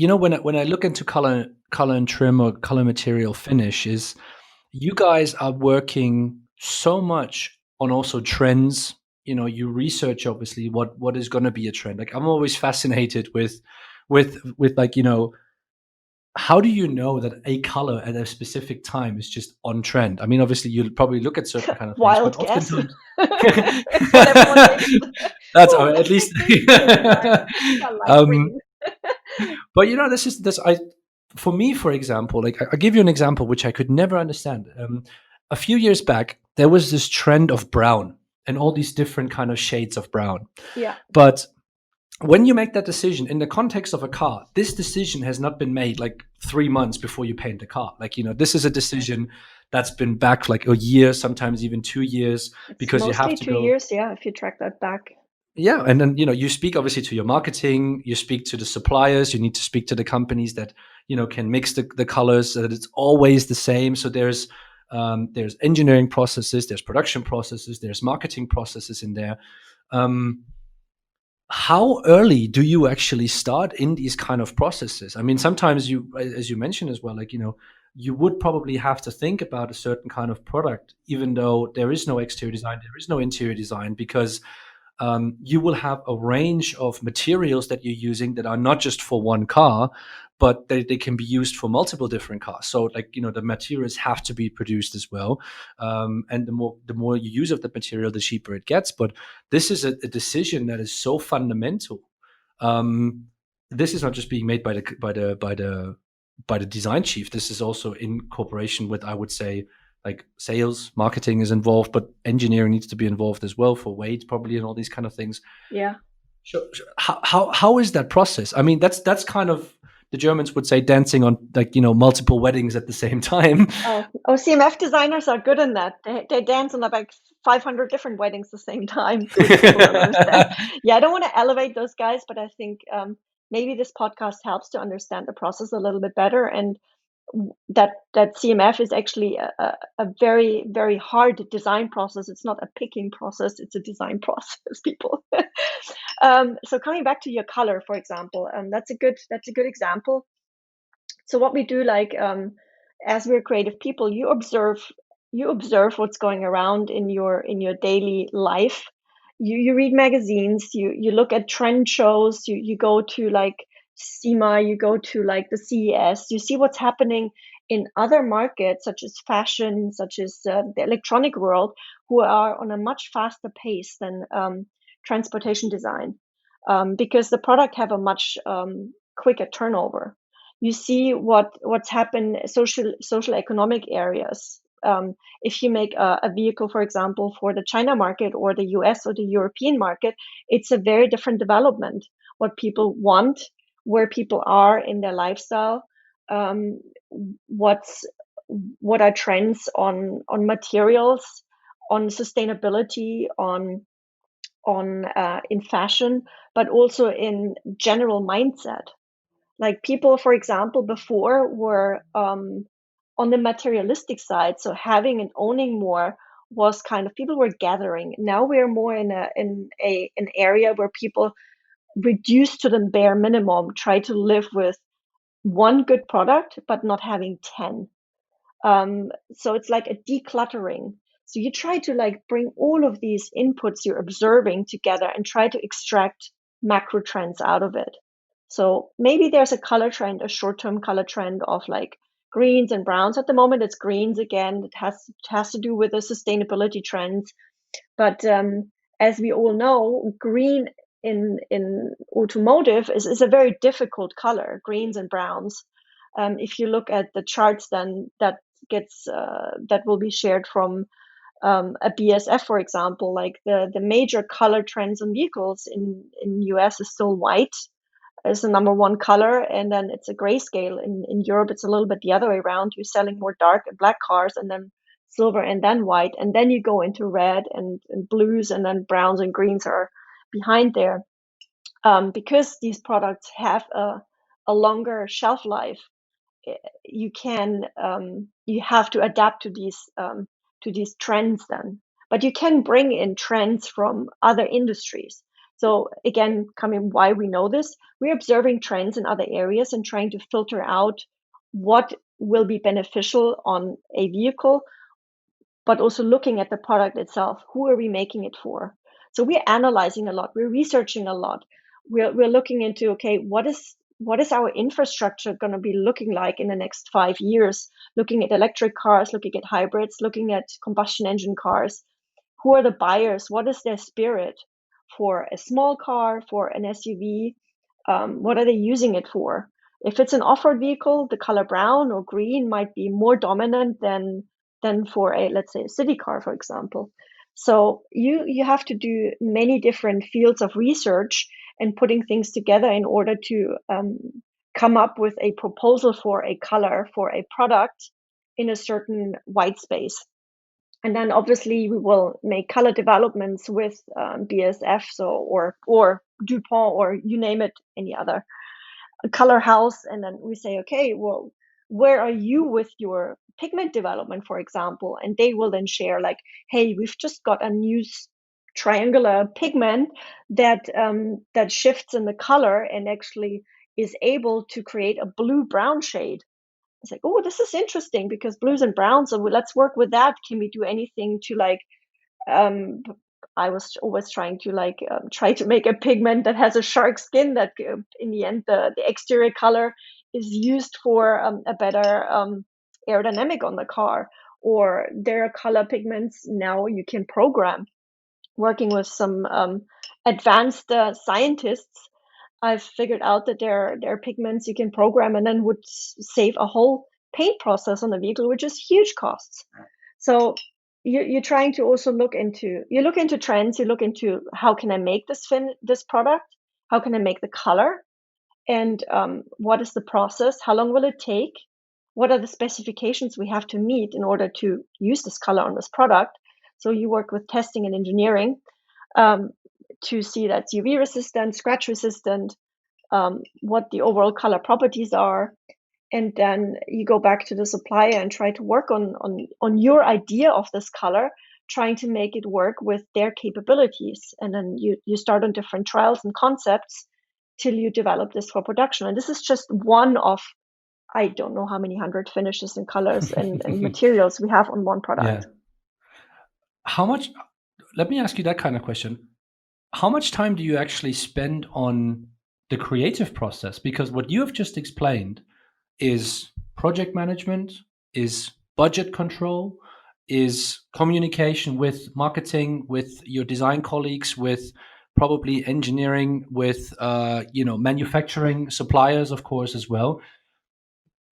when I look into color and trim or color material finish, is you guys are working so much on also trends. You research obviously what is going to be a trend. Like I'm always fascinated with like how do you know that a color at a specific time is just on trend? I mean, obviously you'll probably look at certain kind of things, but Wild guess. oftentimes It's what everyone thinks. that's Oh, at least. green tonight. I think I like um, green. but this I for me, for example, like I'll give you an example which I could never understand. A few years back, there was this trend of brown and all these different kind of shades of brown. Yeah. But when you make that decision in the context of a car, this decision has not been made like 3 months before you paint the car. Like, this is a decision that's been back like a year, sometimes even 2 years, It's because you have mostly to two go. years, yeah, if you track that back. Yeah. And then, you speak obviously to your marketing, you speak to the suppliers, you need to speak to the companies that, can mix the colors so that it's always the same. So there's engineering processes, there's production processes, there's marketing processes in there. How early do you actually start in these kind of processes? I mean, sometimes as you mentioned as well, like, you would probably have to think about a certain kind of product, even though there is no exterior design, there is no interior design, because you will have a range of materials that you're using that are not just for one car, but they can be used for multiple different cars. So like, the materials have to be produced as well. And the more you use of the material, the cheaper it gets. But this is a decision that is so fundamental. This is not just being made by the design chief. This is also in cooperation with, I would say, like sales, marketing is involved, but engineering needs to be involved as well for weight, probably, and all these kind of things. Yeah. How is that process? I mean, that's kind of, the Germans would say, dancing on like multiple weddings at the same time. Oh, CMF designers are good in that. They dance on about 500 different weddings at the same time. People don't understand. Yeah, I don't want to elevate those guys, but I think maybe this podcast helps to understand the process a little bit better, and that CMF is actually a very, very hard design process. It's not a picking process, it's a design process, people. So coming back to your color, for example, that's a good example. So what we do, like, as we're creative people, you observe what's going around in your daily life. You read magazines, you look at trend shows, you go to like SEMA, you go to like the CES, you see what's happening in other markets such as fashion, such as the electronic world, who are on a much faster pace than transportation design, because the product have a much quicker turnover. You see what's happened social economic areas. If you make a vehicle, for example, for the China market or the US or the European market, it's a very different development. What people want, where people are in their lifestyle, um, what are trends on materials, on sustainability, on in fashion, but also in general mindset. Like people, for example, before were on the materialistic side, so having and owning more was kind of, people were gathering. Now we're more in an area where people reduce to the bare minimum, try to live with one good product but not having 10. So it's like a decluttering. So you try to like bring all of these inputs you're observing together and try to extract macro trends out of it. So maybe there's a color trend, a short-term color trend of like greens and browns. At the moment, it's greens again. It has to do with the sustainability trends. But as we all know, green in automotive is a very difficult color, greens and browns. If you look at the charts, then that will be shared from a BSF, for example. Like the major color trends on vehicles in US is still white as the number one color, and then it's a grayscale. In Europe, it's a little bit the other way around. You're selling more dark and black cars, and then silver, and then white, and then you go into red and blues, and then browns and greens are behind there. Because these products have a longer shelf life, you can you have to adapt to these trends then. But you can bring in trends from other industries. So again, why we know this, we're observing trends in other areas and trying to filter out what will be beneficial on a vehicle, but also looking at the product itself. Who are we making it for? So we're analyzing a lot. We're researching a lot. We're looking into, okay, what is our infrastructure going to be looking like in the next 5 years? Looking at electric cars, looking at hybrids, looking at combustion engine cars. Who are the buyers? What is their spirit for a small car, for an SUV? What are they using it for? If it's an off-road vehicle, the color brown or green might be more dominant than for a, let's say, a city car, for example. So you have to do many different fields of research and putting things together in order to come up with a proposal for a color for a product in a certain white space. And then obviously we will make color developments with BASF, or DuPont, or you name it, any other color house. And then we say, okay, well, where are you with your pigment development, for example? And they will then share like, hey, we've just got a new triangular pigment that shifts in the color and actually is able to create a blue-brown shade. It's like, oh, this is interesting because blues and browns, so let's work with that. Can we do anything to like, um, I was always trying to like try to make a pigment that has a shark skin that in the end, the exterior color is used for a better aerodynamic on the car. Or there are color pigments now you can program. Working with some advanced scientists, I've figured out that there are pigments you can program and then would save a whole paint process on the vehicle, which is huge costs. So you're trying to also look into trends. You look into, how can I make this product? How can I make the color? And what is the process? How long will it take? What are the specifications we have to meet in order to use this color on this product? So you work with testing and engineering to see that it's UV resistant, scratch resistant, what the overall color properties are. And then you go back to the supplier and try to work on your idea of this color, trying to make it work with their capabilities. And then you start on different trials and concepts till you develop this for production. And this is just one of, I don't know how many hundred finishes and colors and materials we have on one product. Yeah. How much, let me ask you that kind of question. How much time do you actually spend on the creative process? Because what you have just explained is project management, is budget control, is communication with marketing, with your design colleagues, with probably engineering, with manufacturing suppliers, of course, as well.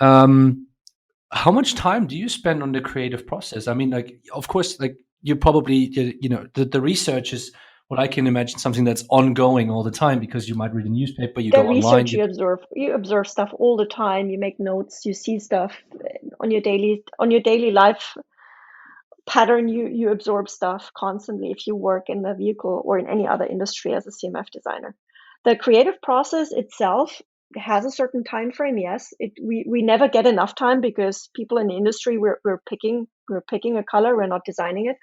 How much time do you spend on the creative process? I mean, like, of course, like you probably, the research is what I can imagine, something that's ongoing all the time, because you might read a newspaper, you go online. You observe stuff all the time. You make notes. You see stuff on your daily life pattern. You absorb stuff constantly if you work in the vehicle or in any other industry as a CMF designer. The creative process itself has a certain time frame. Yes, we never get enough time because people in the industry, we're picking a color. We're not designing it.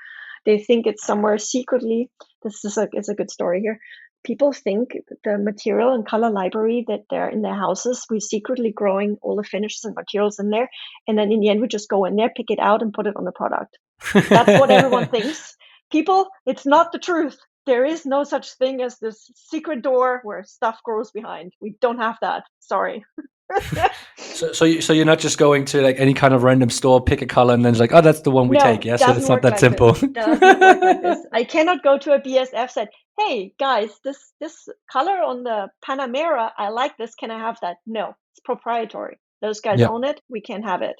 They think it's somewhere secretly. It's a good story here. People think the material and color library that they're in their houses, we're secretly growing all the finishes and materials in there. And then in the end, we just go in there, pick it out and put it on the product. That's what everyone thinks. People, it's not the truth. There is no such thing as this secret door where stuff grows behind. We don't have that. Sorry. So you're not just going to like any kind of random store, pick a color, and then it's like, oh, that's the one we take. Yeah, so it's not that simple. Doesn't work like this. I cannot go to a BASF said, hey guys, this color on the Panamera, I like this. Can I have that? No, it's proprietary. Those guys own it. We can't have it.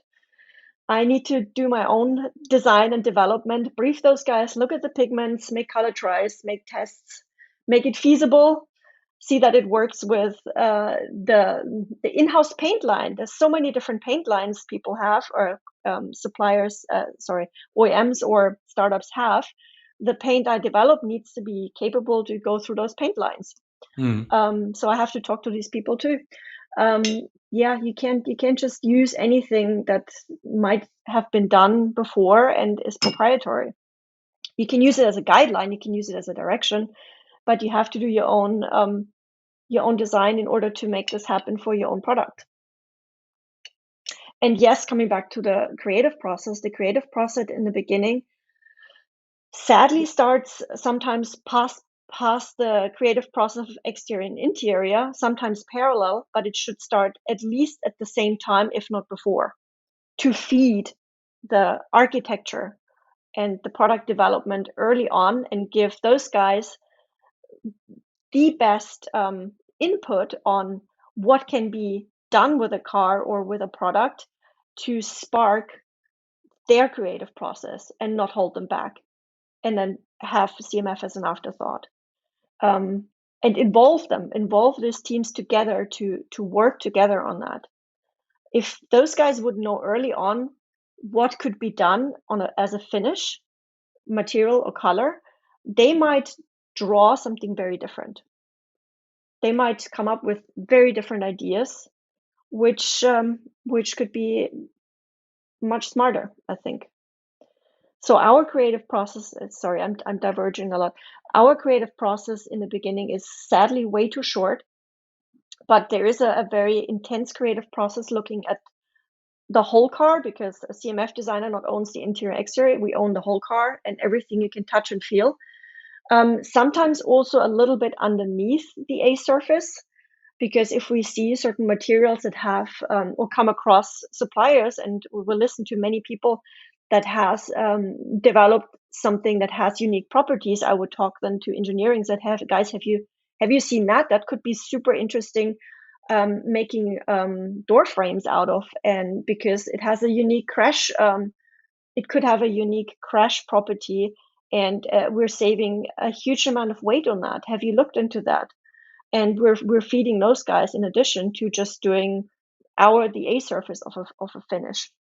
I need to do my own design and development, brief those guys, look at the pigments, make color tries, make tests, make it feasible, see that it works with the in-house paint line. There's so many different paint lines people have, or OEMs or startups have. The paint I develop needs to be capable to go through those paint lines. So I have to talk to these people too. You can't just use anything that might have been done before and is proprietary. You can use it as a guideline, you can use it as a direction, but you have to do your own design in order to make this happen for your own product. And yes, coming back to the creative process in the beginning sadly starts sometimes past the creative process of exterior and interior, sometimes parallel, but it should start at least at the same time, if not before, to feed the architecture and the product development early on and give those guys the best input on what can be done with a car or with a product to spark their creative process and not hold them back, and then have CMF as an afterthought. And involve these teams together to work together on that. If those guys would know early on what could be done as a finish, material or color, they might draw something very different. They might come up with very different ideas, which could be much smarter, I think. So our creative process, sorry, I'm diverging a lot. Our creative process in the beginning is sadly way too short, but there is a very intense creative process looking at the whole car, because a CMF designer not owns the interior and exterior, we own the whole car and everything you can touch and feel. Sometimes also a little bit underneath the A surface, because if we see certain materials that have or come across suppliers, and we will listen to many people that has developed something that has unique properties, I would talk then to engineering that guys, have you seen that? That could be super interesting, making door frames out of, and because it has a unique crash, it could have a unique crash property, and we're saving a huge amount of weight on that. Have you looked into that? And we're feeding those guys in addition to just doing the A surface of a finish.